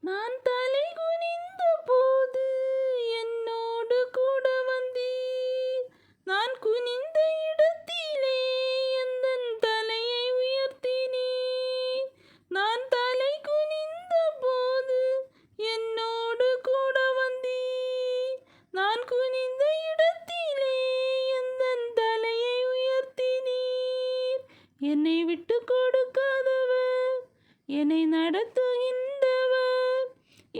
நான் தலை குனிந்த போது என்னோடு கூட வந்தீர். நான் குனிந்த இடத்திலே எந்தன் தலையை உயர்த்தினீர். நான் தலை குனிந்த போது என்னோடு கூட வந்தீர். நான் குனிந்த இடத்திலே எந்தன் தலையை உயர்த்தினீர். என்னை விட்டு கொடுக்காதவர், என்னை நடத்துகின்றவர்,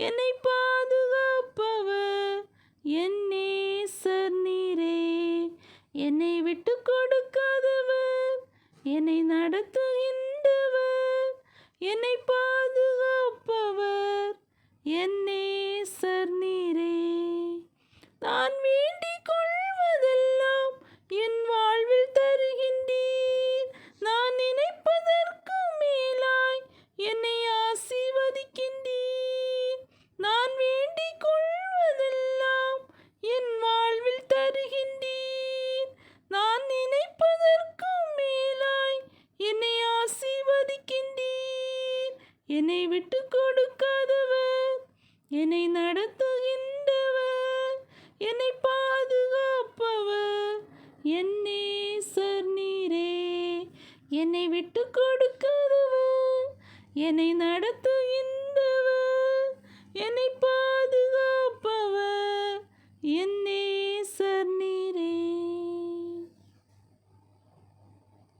என்னை பாதுகாப்பவர் என் நேசர் நீரே. என்னை விட்டு கொடுக்காதவர், என்னை நடத்துகின்றவர், என்னை பாதுகாப்பவர் என் நேசர் நீரே. நான் வேண்டிக் கொள்வதெல்லாம் என் வாழ்வில் தருகின்றீர். நான் நினைப்பதற்கு மேலாய் என்னை ஆசீர்வதிக்கின்றீர். நான் வேண்டிக் கொள்வதெல்லாம் என் வாழ்வில் தருகின்றீர். நான் நினைப்பதற்கு மேலாய் என்னை ஆசீர்வதிக்கின்றீர். என்னை விட்டு கொடுக்காதவர், என்னை நடத்துகின்றவர், என்னை பாதுகாப்பவர் என் நேசர் நீரே. என்னை விட்டு கொடுக்காதவர், என்னை நடத்துகின்றவர், என்னை